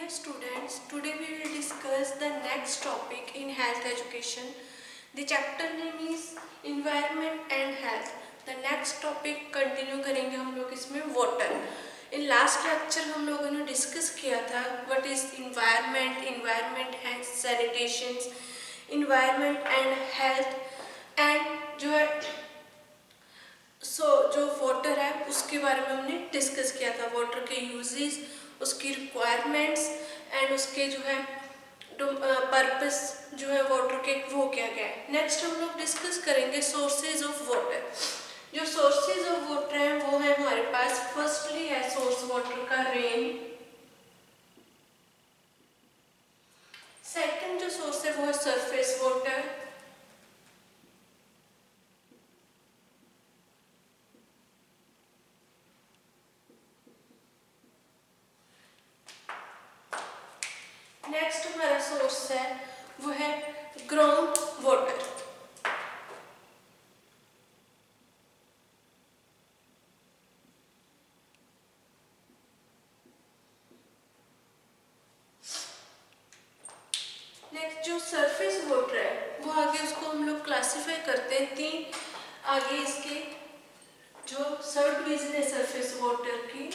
Dear students, today we will discuss the next topic in health education. The chapter name is Environment and Health. The next topic continue करेंगे हम लोग इसमें water. In last lecture हम लोगों ने discuss किया था what is environment, environment and sanitation, environment and health and जो है जो वाटर है उसके बारे में हमने डिस्कस किया था. वाटर के यूजेस, उसकी रिक्वायरमेंट्स एंड उसके जो है पर्पस जो है वाटर के वो क्या क्या है. नेक्स्ट हम लोग डिस्कस करेंगे सोर्सेज ऑफ वाटर. जो सोर्सेज ऑफ वाटर है वो है हमारे पास फर्स्टली है सोर्स वाटर का रेन. सेकंड जो सोर्स है वो है सरफेस वाटर. नेक्स्ट हमारा सोर्स है वो है ग्राउंड वाटर. नेक्स्ट जो सरफेस वाटर है वो आगे उसको हम लोग क्लासिफाई करते हैं तीन. आगे इसके जो सब डिवीजन है सरफेस वाटर की.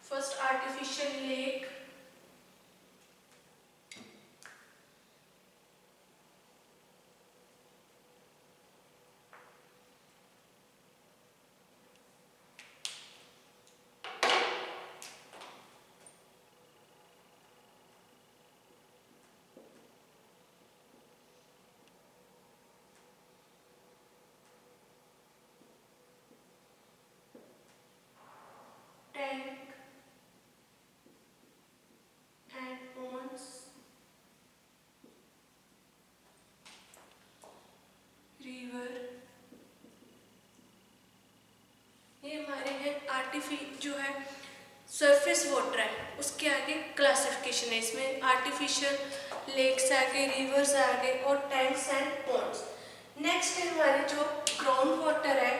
First artificial lake, tank and ponds, river. ये हमारे हैं जो है सरफेस वाटर है उसके आगे क्लासिफिकेशन है. इसमें आर्टिफिशियल लेक्स आ गए, रिवर्स आ गए और टैंक्स एंड पॉन्ड्स. नेक्स्ट है हमारे जो ग्राउंड वाटर है.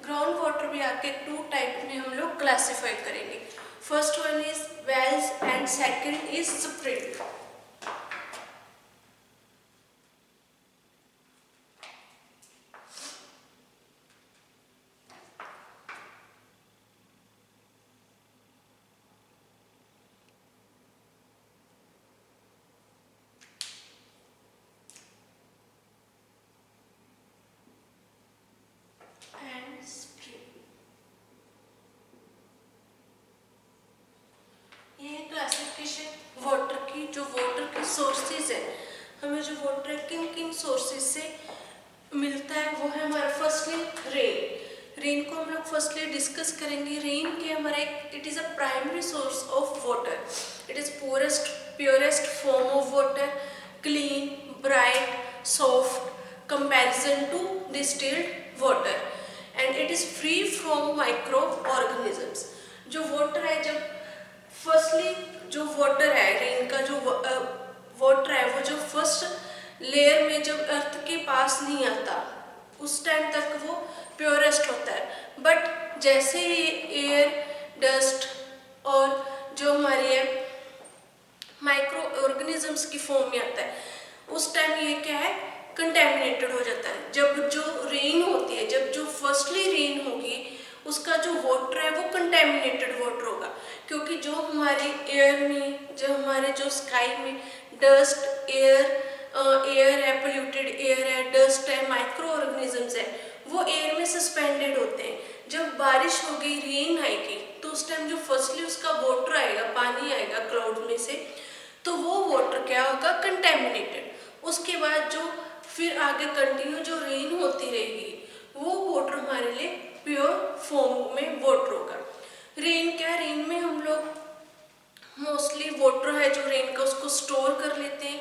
ग्राउंड वाटर भी आके टू टाइप में हम लोग क्लासिफाई करेंगे. First one is wells and second is spring. Classification water की. जो वाटर के सोर्सेज है, हमें जो वाटर किन किन सोर्सेज से मिलता है वो है हमारा फर्स्टली रेन. रेन को हम लोग फर्स्टली डिस्कस करेंगे. रेन के हमारा it is a primary source of water. It is purest form of water, clean, bright, soft comparison to distilled water and it is free from micro organisms. जो water है, जब firstly जो water है rain का जो water है वो जो फर्स्ट लेयर में जब अर्थ के पास नहीं आता उस टाइम तक वो प्योरेस्ट होता है. बट जैसे ही एयर, डस्ट और जो हमारी है माइक्रो ऑर्गेनिजम्स की फॉर्म में आता है उस टाइम ये क्या है कंटेमिनेटेड हो जाता है. जब जो रेन होती है, जब जो फर्स्टली रेन होगी उसका जो वाटर है वो कंटेमिनेटेड वाटर होगा, क्योंकि जो हमारे एयर में, जो हमारे जो स्काई में डस्ट, एयर है, पोल्यूटेड एयर है, डस्ट है, माइक्रो ऑर्गेनिजम्स है, वो एयर में सस्पेंडेड होते हैं. जब बारिश होगी, रेन आएगी, तो उस टाइम जो फर्स्टली उसका वाटर आएगा, पानी आएगा क्लाउड में से, तो वो वाटर क्या होगा कंटेमिनेटेड. उसके बाद जो फिर आगे कंटिन्यू जो रेन होती रहेगी वो वाटर हमारे लिए प्योर फॉर्म में वाटर होगा. रेन क्या, रेन में हम लोग मोस्टली वाटर है जो रेन का उसको स्टोर कर लेते हैं.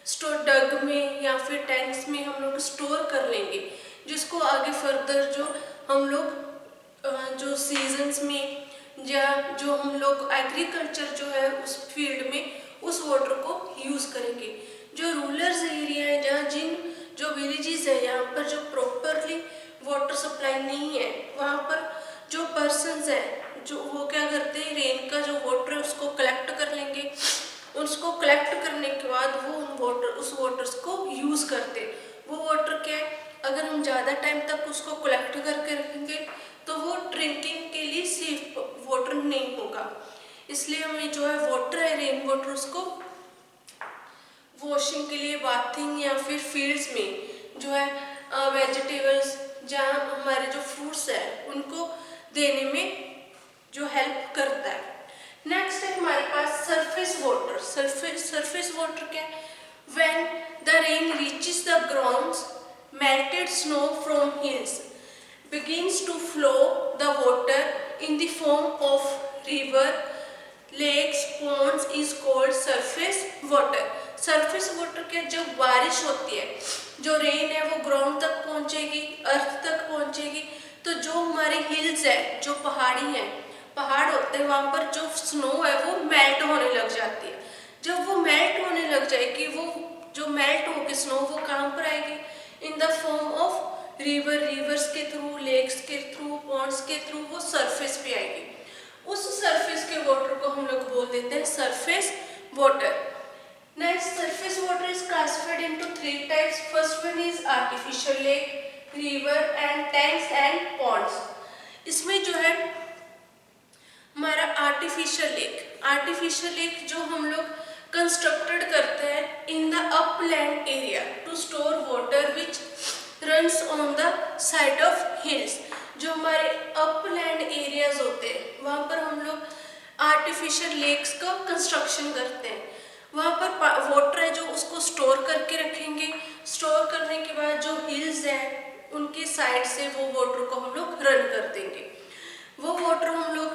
स्टोर डग में या फिर टैंक्स में हम लोग स्टोर कर लेंगे, जिसको आगे फर्दर जो हम लोग जो सीजन्स में या जो हम लोग एग्रीकल्चर जो है उस फील्ड में उस वाटर को यूज़ करेंगे. जो रूरल एरिया है, जहाँ जो विलेजेस है यहाँ पर जो प्रॉपरली वाटर सप्लाई नहीं है, वहाँ पर जो पर्सन्स हैं जो वो क्या करते हैं, रेन का जो वाटर है उसको कलेक्ट कर लेंगे। उसको कलेक्ट करने के बाद वो उस वाटर्स को यूज़ करते। वो वाटर क्या है, अगर हम ज़्यादा टाइम तक उसको कलेक्ट करके रखेंगे तो वो ड्रिंकिंग के लिए सेफ वाटर नहीं होगा। इसलिए हमें जो है वाटर है रेन वाटर, उसको वॉशिंग के लिए, बाथिंग या फिर फील्ड्स में जो है वेजिटेबल्स, जहाँ हमारे जो फ्रूट्स है उनको देने में जो हेल्प करता है। नेक्स्ट है हमारे पास सरफेस वाटर। सरफेस वाटर क्या है, when the rain reaches the ground, melted snow from hills begins to flow the water in the form of river, lakes, ponds is called surface water. Surface water क्या, जब बारिश होती है, जो rain है वो ग्राउंड तक पहुंचेगी, अर्थ तक पहुंचेगी, तो जो हमारी हिल्स है, जो पहाड़ी हैं, पहाड़ होते हैं, वहाँ पर जो स्नो है वो मेल्ट होने लग जाती है। जब वो मेल्ट होने लग जाएगी, वो जो मेल्ट होकर स्नो वो कहाँ पर आएगी, in the form of reverse के थ्रू, लेक्स के थ्रू, पॉन्ड्स के थ्रू वो सरफेस पे आएगी। उस सरफेस के वाटर को हम लोग बोल देते हैं surface water. Next, surface water is classified into 3 types. First one is artificial lake, river and tanks and ponds. इसमें जो है हमारा आर्टिफिशियल लेक जो हम लोग कंस्ट्रक्टेड करते हैं in the upland area to store water which runs on the side of hills. जो हमारे अपलैंड एरियाज होते हैं वहाँ पर हम लोग आर्टिफिशियल लेक्स का कंस्ट्रक्शन करते हैं। वहाँ पर वाटर है जो उसको स्टोर करके रखेंगे। स्टोर करने के बाद जो हिल्स हैं उनके साइड से वो वाटर को हम लोग रन कर देंगे। वो वाटर हम लोग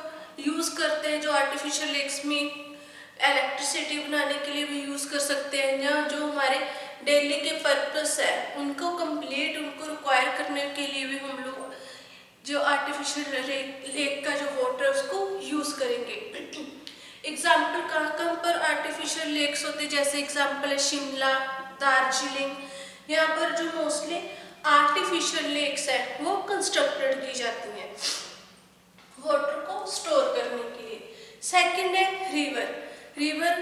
यूज़ करते हैं जो आर्टिफिशियल लेक्स में इलेक्ट्रिसिटी बनाने के लिए भी यूज़ कर सकते हैं, या जो हमारे डेली के पर्पस है उनको कंप्लीट, उनको रिक्वायर करने के लिए भी हम लोग जो आर्टिफिशियल लेक का जो वाटर है उसको यूज़ करेंगे। एग्जाम्पल कहाँ पर आर्टिफिशियल लेक्स होते हैं, जैसे एग्जाम्पल है शिमला, दार्जिलिंग, यहाँ पर जो मोस्टली आर्टिफिशियल लेक्स है वो कंस्ट्रक्टेड की जाती हैं वाटर को स्टोर करने के लिए। सेकंड है रिवर,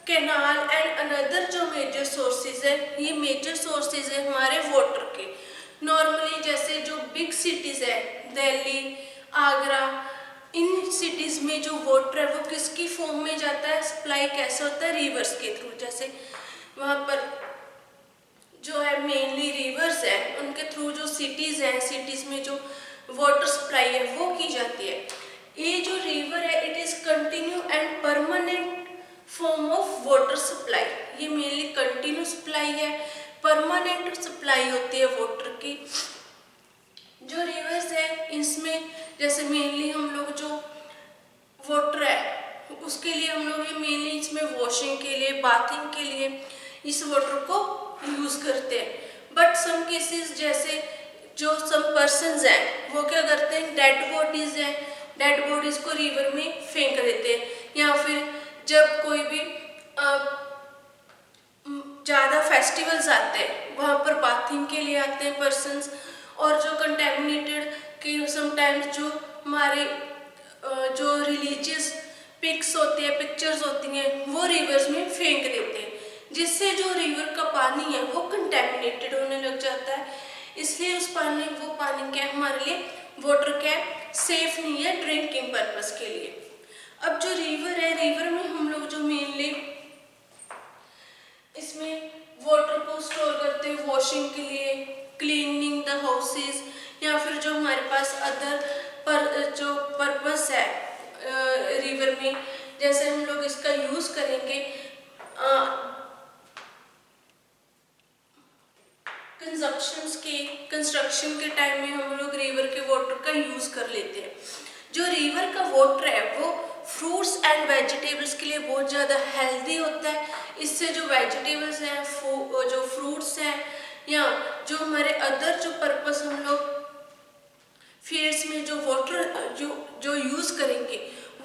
कैनाल एंड अनदर जो मेजर सोर्सेज है, ये मेजर सोर्सेज है हमारे वाटर के। नॉर्मली जैसे जो बिग सिटीज है दिल्ली, आगरा, इन सिटीज में जो वाटर है वो किसकी फॉर्म में जाता है, सप्लाई कैसे होता है, रिवर्स के थ्रू। जैसे वहाँ पर जो है मेनली रिवर्स है, उनके थ्रू जो सिटीज हैं, सिटीज में जो वाटर सप्लाई है वो की जाती है। ये जो रिवर है it is continue and permanent form of water supply. ये मेनली कंटिन्यू सप्लाई है, परमानेंट सप्लाई होती है वाटर की। जो रिवर्स है इसमें जैसे मेनली हम लोग जो वाटर है उसके लिए हम लोग ये मेनली इसमें वॉशिंग के लिए, बाथिंग के लिए इस वाटर को यूज़ करते हैं। बट सम केसेस जैसे जो सम पर्सन्स हैं वो क्या करते हैं, डेड बॉडीज को रिवर में फेंक देते हैं, या फिर जब कोई भी ज़्यादा फेस्टिवल्स आते हैं वहाँ पर बाथिंग के लिए आते हैं पर्सन्स, और जो कंटेमिनेटेड कि समटाइम्स जो हमारे जो रिलीजियस पिक्चर्स होती हैं वो रिवर्स में फेंक देते हैं, जिससे जो रिवर का पानी है वो कंटेमिनेटेड होने लग जाता है। इसलिए वो पानी क्या है हमारे लिए, वाटर क्या है, सेफ नहीं है ड्रिंकिंग पर्पस के लिए। अब जो रिवर है, रिवर में हम लोग जो मेनली इसमें वाटर को स्टोर करते हैं वॉशिंग के लिए, क्लीनिंग द हाउसेस, या फिर जो हमारे पास अदर जो पर्पस है रिवर में, जैसे हम लोग इसका यूज़ करेंगे कंस्ट्रक्शन के टाइम में हम लोग रिवर के वाटर का यूज़ कर लेते हैं। जो रिवर का वाटर है वो फ्रूट्स एंड वेजिटेबल्स के लिए बहुत ज़्यादा हेल्दी होता है। इससे जो वेजिटेबल्स हैं, जो फ्रूट्स हैं, या जो हमारे अदर जो पर्पस हम लोग फील्ड्स में जो वाटर जो यूज़ करेंगे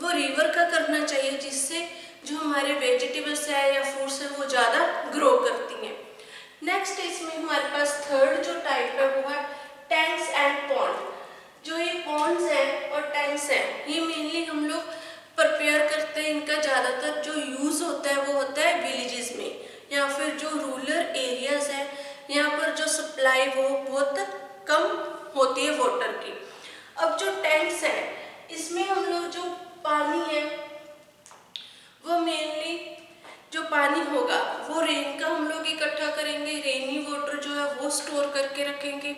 वो रिवर का करना चाहिए, जिससे जो हमारे वेजिटेबल्स है या फ्रूट्स है वो ज़्यादा ग्रो करती हैं। नेक्स्ट इसमें हमारे पास थर्ड जो टाइप है वो है टैंक्स एंड पॉन्ड। जो ये पॉन्ड्स हैं और टैंक्स टैंक्स हैं, ये मेनली हम लोग प्रिपेयर करते हैं। इनका ज़्यादातर जो यूज़ होता है वो होता है विलेजेस में या फिर जो रूरल एरियाज है, यहाँ पर जो सप्लाई वो बहुत कम होती है वाटर की। अब जो टैंक्स हैं इसमें हम लोग जो पानी है वो मेनली जो पानी होगा वो रेन का हम लोग इकट्ठा करेंगे, रेनी वाटर जो है वो स्टोर करके रखेंगे।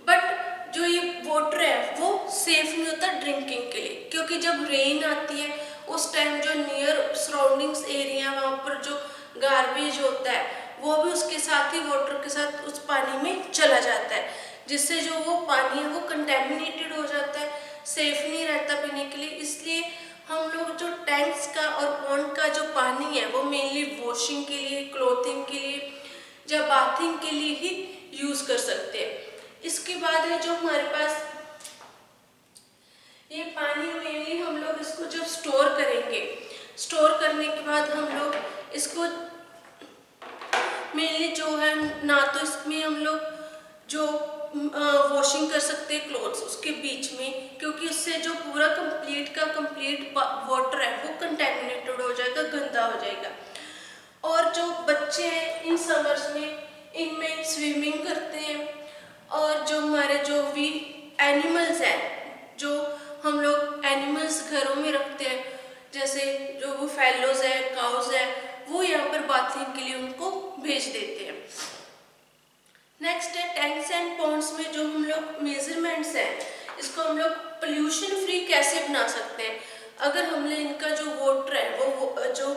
बट जो ये वाटर है वो सेफ नहीं होता ड्रिंकिंग के लिए, क्योंकि जब रेन आती है उस टाइम जो नियर सराउंडिंग्स एरिया वहाँ पर जो गार्बेज होता है वो भी उसके साथ ही वाटर के साथ उस पानी में चला जाता है, जिससे जो वो पानी है वो कंटेमिनेटेड हो जाता है, सेफ नहीं रहता पीने के लिए। इसलिए हम लोग जो टैंक्स का और पॉन्ड का जो पानी है वो मेनली वॉशिंग के लिए, क्लोथिंग के लिए या बाथिंग के लिए ही यूज कर सकते हैं। इसके बाद है जो हमारे पास ये पानी मेनली हम लोग इसको जब स्टोर करेंगे, स्टोर करने के बाद हम लोग इसको मेनली जो है ना तो इसमें हम लोग जो वॉशिंग कर सकते हैं क्लोथ्स उसके बीच में, क्योंकि उससे जो पूरा कंप्लीट वाटर है वो कंटेमिनेटेड हो जाएगा, गंदा हो जाएगा। और जो बच्चे हैं इन समर्स में इनमें स्विमिंग करते हैं, और जो हमारे जो भी एनिमल्स हैं जो हम लोग एनिमल्स घरों में रखते हैं, जैसे जो वो फैलोज है, काउज है, वो यहाँ पर बाथिंग के लिए उनको भेज देते हैं। नेक्स्ट है टैंक्स एंड पॉन्ड्स में जो हम लोग मेजरमेंट्स हैं, इसको हम लोग पोल्यूशन फ्री कैसे बना सकते हैं। अगर हमने इनका जो वाटर है वो जो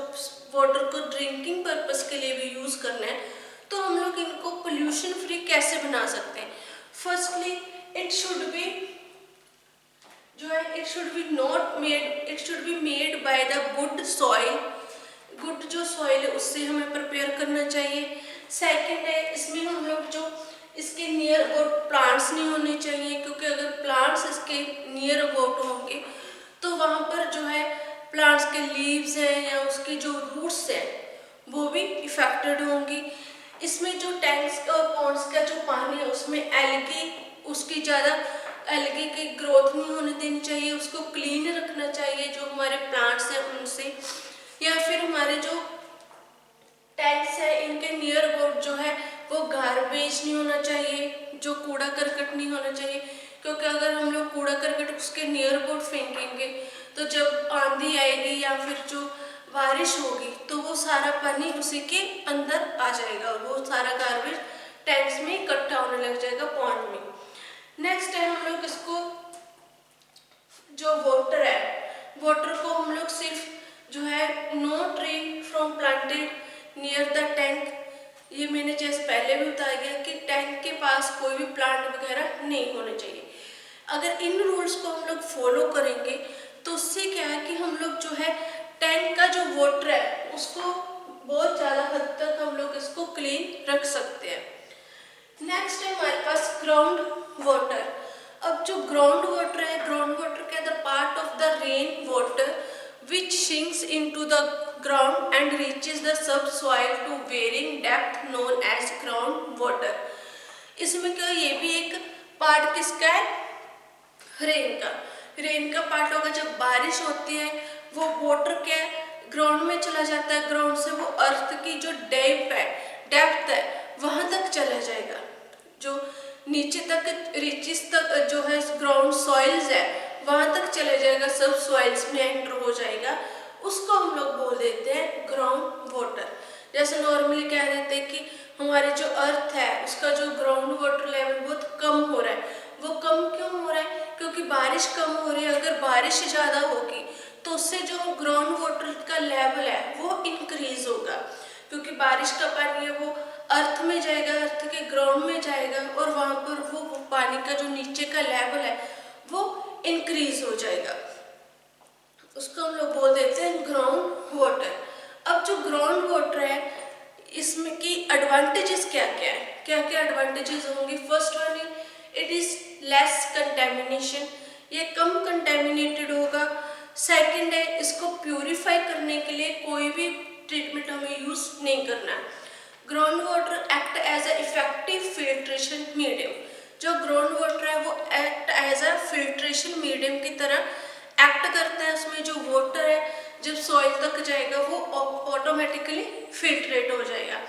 वाटर को ड्रिंकिंग पर्पस के लिए भी यूज करना है, तो हम लोग इनको पोल्यूशन फ्री कैसे बना सकते हैं। फर्स्टली इट शुड बी जो है it should be made by the good soil. Good जो सॉइल है उससे हमें प्रिपेयर करना चाहिए। सेकंड है इसमें हम लोग जो इसके नियर अबाउट प्लांट्स नहीं होने चाहिए, क्योंकि अगर प्लांट्स इसके नियर अबाउट होंगे तो वहाँ पर जो है प्लांट्स के लीव्स हैं या उसके जो रूट्स हैं वो भी इफेक्टेड होंगी। इसमें जो टैंक्स और पॉन्ड्स का जो पानी है उसमें एल्गी उसकी ज़्यादा एल्गी की ग्रोथ नहीं होने देनी चाहिए, उसको क्लीन रखना चाहिए जो हमारे प्लांट्स हैं उनसे। या फिर हमारे जो टैंक्स है इनके नियर अबाउट जो है वो गार्बेज नहीं होना चाहिए, जो कूड़ा करकट नहीं होना चाहिए, क्योंकि अगर हम लोग कूड़ा करकट उसके नियर अबाउट फेंकेंगे तो जब आंधी आएगी या फिर जो बारिश होगी तो वो सारा पानी उसी के अंदर आ जाएगा और वो सारा गार्बेज टैंक्स में इकट्ठा होने लग जाएगा पॉन्ड में। नेक्स्ट है हम लोग इसको जो वाटर है, वाटर को हम लोग सिर्फ जो है no tree from planted near the tank, ये मैंने जैसे पहले भी बताया गया कि टैंक के पास कोई भी प्लांट वगैरह नहीं होने चाहिए। अगर इन रूल्स को हम लोग फॉलो करेंगे तो उससे क्या है कि हम लोग जो है टैंक का जो वाटर है उसको बहुत ज़्यादा हद तक हम लोग इसको क्लीन रख सकते हैं। नेक्स्ट है हमारे पास ग्राउंड वाटर। अब जो ग्राउंड वाटर है, ग्राउंड वाटर क्या है, the part of the rain water which sinks into the ground and reaches the subsoil to varying depth known as ground water। इसमें क्या ये भी एक पार्ट किसका है, रेन का पार्ट होगा। जब बारिश होती है वो वाटर क्या है ग्राउंड में चला जाता है, ग्राउंड से वो अर्थ की जो डेप्थ है वहां तक चला जाएगा, जो नीचे तक रिचेस तक जो है ग्राउंड सॉइल्स है वहां तक चले जाएगा, सब सॉइल्स में एंटर हो जाएगा, उसको हम लोग बोल देते हैं ग्राउंड वाटर। जैसे नॉर्मली कह देते हैं कि हमारी जो अर्थ है उसका जो ग्राउंड वाटर लेवल बहुत कम हो रहा है। वो कम क्यों हो रहा है, क्योंकि बारिश कम हो रही है। अगर बारिश ज़्यादा होगी तो उससे जो ग्राउंड वाटर का लेवल है वो इंक्रीज होगा, क्योंकि बारिश का पानी है वो अर्थ में जाएगा, अर्थ के ग्राउंड में जाएगा और वहाँ पर वो पानी का जो नीचे का लेवल है वो इंक्रीज हो जाएगा, उसको हम लोग बोल देते हैं ग्राउंड वाटर। अब जो ग्राउंड वाटर है इसमें की एडवांटेजेस क्या क्या एडवांटेजेस होंगे। First one it is less contamination, ये कम कंटेमिनेटेड होगा। सेकंड है इसको प्यूरिफाई करने के लिए कोई भी ट्रीटमेंट हमें यूज नहीं करना। Ground water act as a effective filtration medium, जो ग्राउंड वाटर है वो act as a filtration medium की तरह एक्ट करता है, उसमें जो वाटर है जब सॉइल तक जाएगा वो ऑटोमेटिकली फिल्ट्रेट हो जाएगा।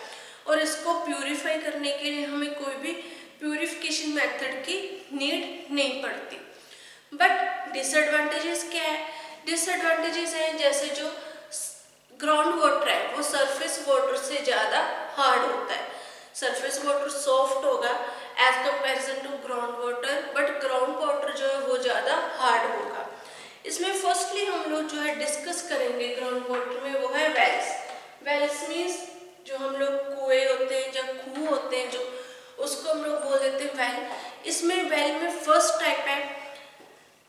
और इसको प्यूरिफाई करने के लिए हमें कोई भी प्यूरिफिकेशन मेथड की नीड नहीं पड़ती। बट डिसएडवांटेजेस क्या है? डिसएडवांटेजेस हैं जैसे जो ग्राउंड वाटर है वो सरफेस वाटर से ज़्यादा हार्ड होता है। सरफेस वाटर सॉफ्ट होगा as comparison to ground water, but ground water जो है वो ज़्यादा हार्ड होगा। इसमें फर्स्टली हम लोग जो है डिस्कस करेंगे ग्राउंड वाटर में, वो है वेल्स। वेल्स मीन्स जो हम लोग कुएं होते हैं या खूह होते हैं, जो उसको हम लोग बोल देते हैं वेल। इसमें वेल में फर्स्ट टाइप है,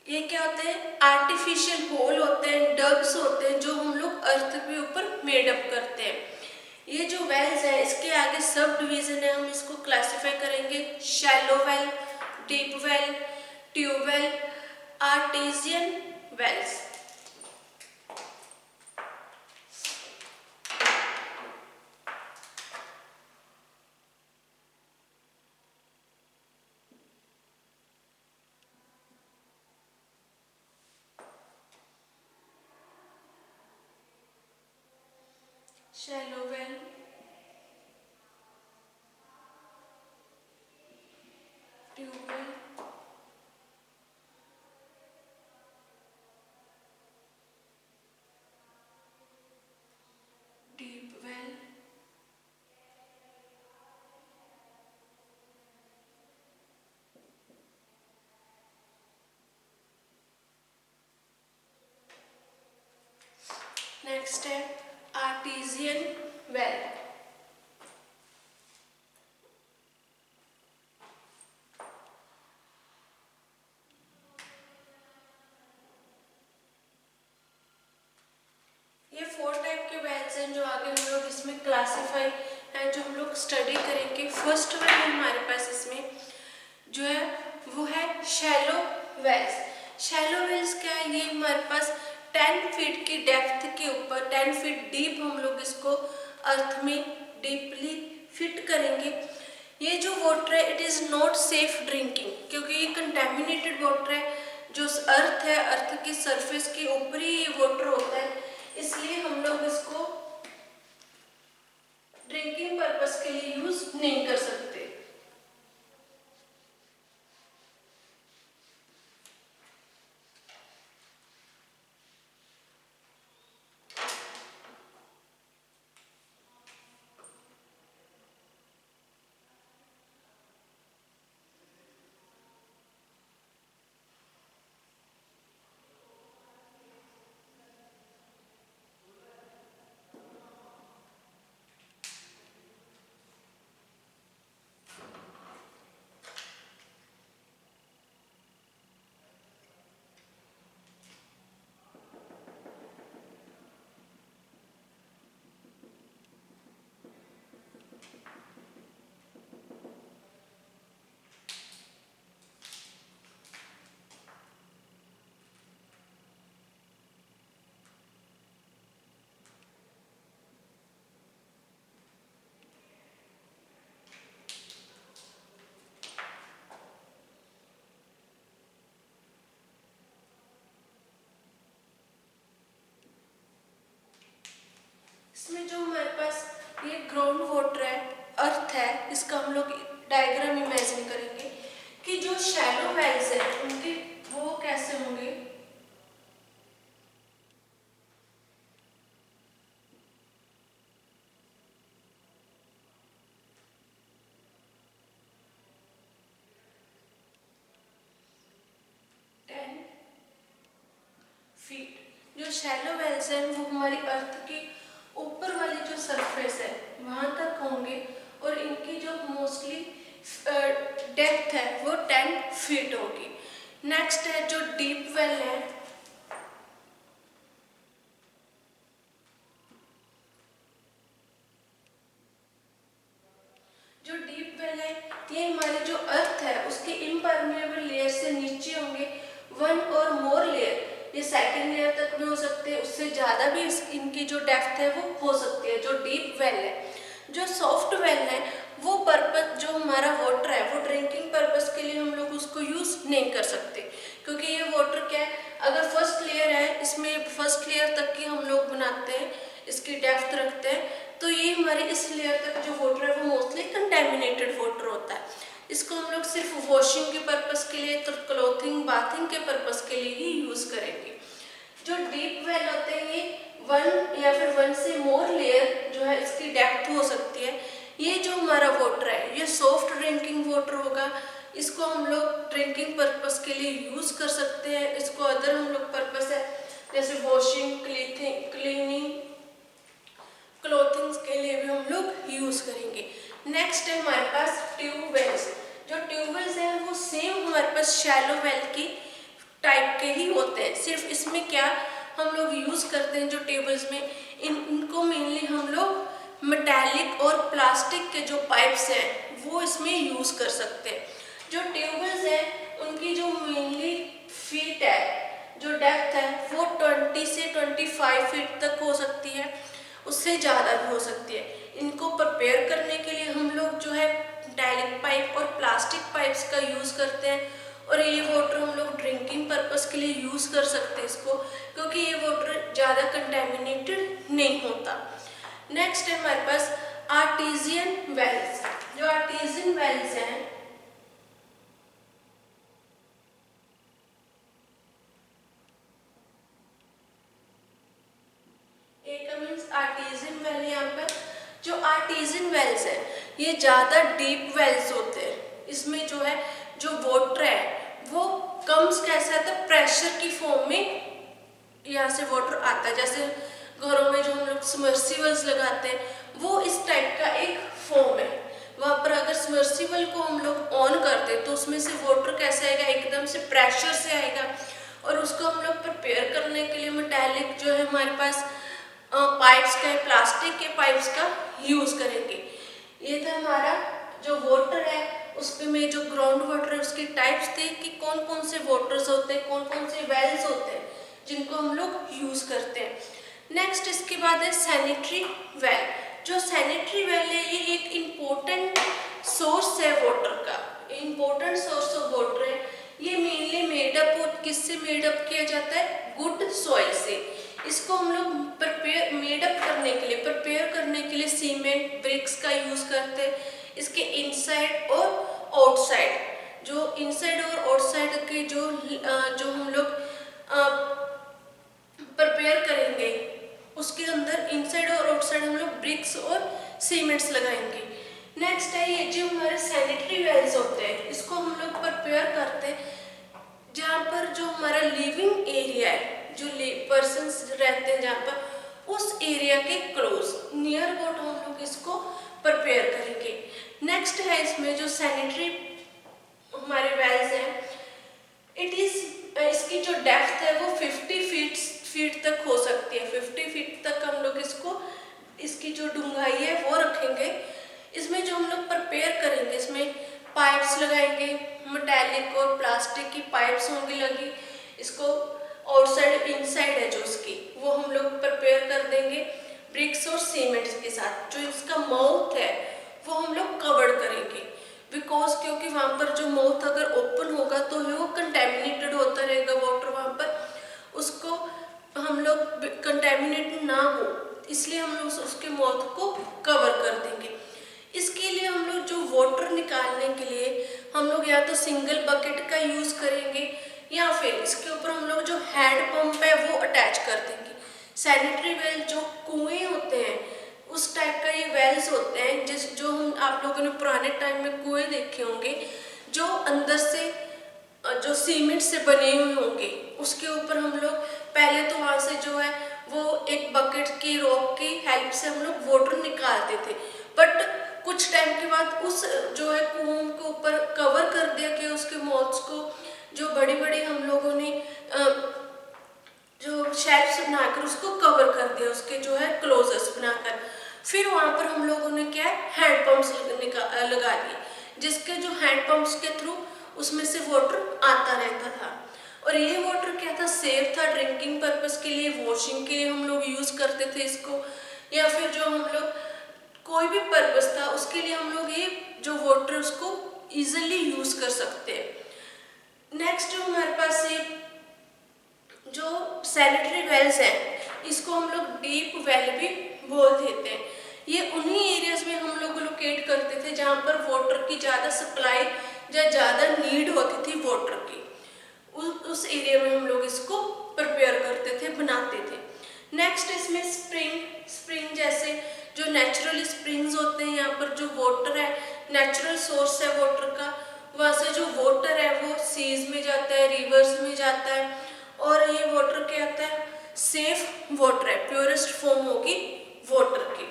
ये क्या होते हैं? आर्टिफिशियल होल होते हैं, डग्स होते हैं जो हम लोग अर्थ के ऊपर मेडअप करते हैं। ये जो वेल्स है इसके आगे सब डिवीजन है, हम इसको क्लासिफाई करेंगे shallow well, deep well, tubewell, artesian wells. Shallow well, tubewell, deep well, next है आर्टेसियन वेल। ये 4 टाइप के वेल्स हैं जो आगे हम लोग इसमें क्लासीफाई है, जो हम लोग स्टडी करेंगे। फर्स्ट वेल हमारे पास इसमें जो है वो है शैलो वेल्स। शैलो वेल्स क्या है? ये हमारे पास 10 फीट की डेप्थ के ऊपर 10 फीट डीप हम लोग इसको अर्थ में डीपली फिट करेंगे। ये जो वाटर है it is not safe drinking, क्योंकि ये कंटेमिनेटेड वाटर है। जो अर्थ है, अर्थ के सरफेस के ऊपर ही ये वाटर होता है, इसलिए हम लोग इसको ड्रिंकिंग पर्पस के लिए यूज नहीं कर सकते। इसमें जो हमारे पास ये ग्राउंड वाटर है, अर्थ है, इसका हम लोग डायग्राम इमेजिन करेंगे कि जो शैलो वेल्स है उनके वो कैसे होंगे। फीट जो शैलो वेल्स हैं वो हमारी अर्थ की ऊपर वाली जो सरफेस है वहां तक होंगे, और इनकी जो मोस्टली डेप्थ है वो 10 फीट होगी। नेक्स्ट है जो डीप वेल है, जो डीप वेल है ये हमारी जो अर्थ है उसके इम्परमेबल लेयर से नीचे होंगे, 1 और मोर लेयर। ये सेकंड लेयर तक भी हो सकते हैं, उससे ज़्यादा भी इनकी जो डेप्थ है वो हो सकती है, जो डीप वेल है। जो सॉफ्ट वेल है वो पर्पस जो हमारा वाटर है वो ड्रिंकिंग पर्पस के लिए हम लोग उसको यूज़ नहीं कर सकते, क्योंकि ये वाटर क्या है, अगर फर्स्ट लेयर इसमें फर्स्ट लेयर तक की हम लोग बनाते हैं, इसकी डेप्थ रखते हैं, तो ये हमारे इस लेयर तक जो वाटर है वो मोस्टली कंटेमिनेटेड वाटर होता है। इसको हम लोग सिर्फ वॉशिंग के पर्पस के लिए, तो क्लोथिंग बाथिंग के पर्पस के लिए ही यूज करेंगे। जो डीप वेल होते हैं ये 1 या फिर 1 से मोर लेयर जो है इसकी डेप्थ हो सकती है। ये जो हमारा वाटर है ये सॉफ्ट ड्रिंकिंग वाटर होगा, इसको हम लोग ड्रिंकिंग पर्पस के लिए यूज कर सकते हैं। इसको अदर हम लोग पर्पस है जैसे वॉशिंग, क्लीनिंग, क्लोथिंग्स के लिए भी हम लोग यूज करेंगे। नेक्स्ट है हमारे पास ट्यूबवेल्स। जो ट्यूबवेल्स हैं वो सेम हमारे पास शैलो वेल की टाइप के ही होते हैं, सिर्फ इसमें क्या हम लोग यूज करते हैं जो ट्यूबवेल्स में इनको मेनली हम लोग मेटालिक और प्लास्टिक के जो पाइप्स हैं वो इसमें यूज कर सकते हैं। जो ट्यूबवेल्स हैं उनकी जो मेनली फीट है, जो डेप्थ है वो 20 से 25 फीट तक हो सकती है, उससे ज़्यादा भी हो सकती है। इनको प्रिपेयर करने के लिए हम लोग जो है मेटालिक पाइप और प्लास्टिक पाइप्स का यूज़ करते हैं, और ये वाटर हम लोग ड्रिंकिंग पर्पस के लिए यूज़ कर सकते हैं इसको, क्योंकि ये वाटर ज़्यादा कंटेमिनेटेड नहीं होता। नेक्स्ट है हमारे पास आर्टिजियन वेल्स। जो आर्टिजियन वेल्स हैं आर्टिजियन वेल, यहाँ पर जो आर्टिजियन वेल्स है ये ज़्यादा डीप वेल्स होते हैं। इसमें जो है जो वाटर है वो कम कैसे आता है, प्रेशर की फॉर्म में यहाँ से वाटर आता है। जैसे घरों में जो हम लोग सबमर्सिबल्स लगाते हैं वो इस टाइप का एक फॉर्म है। वहाँ पर अगर सबमर्सिबल को हम लोग ऑन कर दें तो उसमें से वाटर कैसे आएगा, एकदम से प्रेशर से आएगा, और उसको हम लोग प्रिपेयर करने के लिए मेटालिक जो है हमारे पास पाइप्स का, प्लास्टिक के पाइप्स का यूज करेंगे। ये था हमारा जो वाटर है उसमें जो ग्राउंड वाटर है उसके टाइप्स थे कि कौन कौन से वाटर्स होते हैं, कौन कौन से वेल्स होते हैं जिनको हम लोग यूज करते हैं। नेक्स्ट इसके बाद है सैनिटरी वेल। जो सैनिटरी वेल है ये एक इम्पोर्टेंट सोर्स है वाटर का, इम्पोर्टेंट सोर्स ऑफ वाटर है। ये मेनली मेडअप किससे मेडअप किया जाता है, गुड सॉइल से। इसको हम लोग प्रिपेयर करने के लिए सीमेंट, ब्रिक्स का यूज करते हैं। इसके इनसाइड और आउटसाइड, जो इनसाइड और आउटसाइड के जो हम लोग प्रिपेयर करेंगे उसके अंदर इनसाइड और आउटसाइड हम लोग ब्रिक्स और सीमेंट्स लगाएंगे। नेक्स्ट है ये जो हमारे सैनिटरी वेल्स होते हैं, इसको हम लोग प्रिपेयर करते हैं जहाँ पर जो हमारा लिविंग एरिया है, जो पर्सन्स रहते हैं जहाँ पर उस एरिया के क्लोज नियर अबाउट हम लोग इसको प्रिपेयर करेंगे। नेक्स्ट है इसमें जो सैनिटरी हमारे वेल्स हैं, इसकी जो डेप्थ है वो 50 फीट तक हो सकती है। 50 फीट तक हम लोग इसकी जो डूंघाई है वो रखेंगे। इसमें जो हम लोग प्रिपेयर करेंगे इसमें पाइप्स लगाएंगे, मेटालिक और प्लास्टिक की पाइप्स होंगी लगी। इसको आउटसाइड इनसाइड है जो इसकी वो हम लोग प्रिपेयर कर देंगे ब्रिक्स और सीमेंट्स के साथ। जो इसका माउथ है वो हम लोग कवर करेंगे, बिकॉज क्योंकि वहाँ पर जो माउथ अगर ओपन होगा तो वो कंटेमिनेटेड होता रहेगा वाटर, वहाँ पर उसको हम लोग कंटेमिनेटेड ना हो इसलिए हम लोग उसके माउथ को कवर कर देंगे। इसके लिए हम लोग जो वाटर निकालने के लिए हम लोग या तो सिंगल बकेट का यूज करेंगे या फिर इसके ऊपर हम लोग जो हैंड पंप है वो अटैच कर देंगे। सैनिटरी वेल जो कुएं होते हैं उस टाइप का ये वेल्स होते हैं जो हम आप लोगों ने पुराने टाइम में कुएं देखे होंगे, जो अंदर से जो सीमेंट से बने हुए होंगे। उसके ऊपर हम लोग पहले तो वहाँ से जो है वो एक बकेट की रॉक की हेल्प से हम लोग वाटर निकालते थे, बट कुछ टाइम के बाद उस जो है कुओं के ऊपर कवर कर दिया कि उसके माउथ्स को जो बड़ी बड़ी हम लोगों ने जो शेल्फ्स बनाकर उसको कवर कर दिया, उसके जो है क्लोजर्स बनाकर। फिर वहाँ पर हम लोगों ने क्या है हैंड पंप्स लगा दिए, जिसके जो हैंड पंप्स के थ्रू उसमें से वाटर आता रहता था। और ये वाटर क्या था, सेफ था, ड्रिंकिंग पर्पस के लिए, वॉशिंग के लिए हम लोग यूज करते थे इसको, या फिर जो हम लोग कोई भी पर्पस था उसके लिए हम लोग ये जो वाटर उसको इजीली यूज कर सकते हैं। नेक्स्ट जो हमारे पास ये जो सैनिटरी वेल्स हैं, इसको हम लोग डीप वेल भी बोल देते हैं। ये उन्हीं एरियाज में हम लोग लोकेट करते थे जहाँ पर वाटर की ज़्यादा सप्लाई या ज़्यादा नीड होती थी वाटर की। उस एरिया में हम लोग इसको प्रिपेयर करते थे, बनाते थे। नेक्स्ट इसमें स्प्रिंग जैसे जो नेचुरल स्प्रिंग्स होते हैं, यहाँ पर जो वाटर है नेचुरल सोर्स है वाटर का, वहाँ से जो वाटर है वो सीज में जाता है, रिवर्स में जाता है, और ये वाटर क्या आता है, सेफ वाटर है, प्योरेस्ट फॉर्म होगी वाटर की।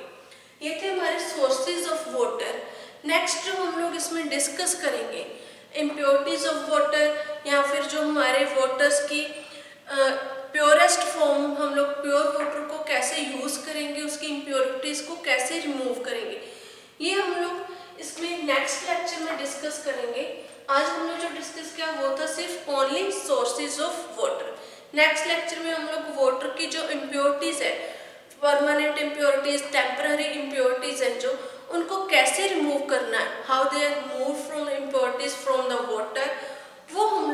ये थे हमारे सोर्सेज ऑफ वाटर। नेक्स्ट जो हम लोग इसमें डिस्कस करेंगे इम्प्योरिटीज ऑफ वाटर, या फिर जो हमारे वाटर्स की प्योरेस्ट फॉर्म, हम लोग प्योर वाटर को कैसे यूज़ करेंगे, उसकी इम्प्योरिटीज़ को कैसे रिमूव करेंगे, ये हम लोग इसमें नेक्स्ट लेक्चर में डिस्कस करेंगे। आज हमने जो डिस्कस किया वो था सिर्फ only sources of water. Next lecture में हम लोग वाटर की जो इम्प्योरिटीज़ है, परमानेंट इम्प्योरिटीज़, टेम्पररी इम्प्योरिटीज़ हैं जो, उनको कैसे रिमूव करना है, how they are remove from impurities from the water, वो हम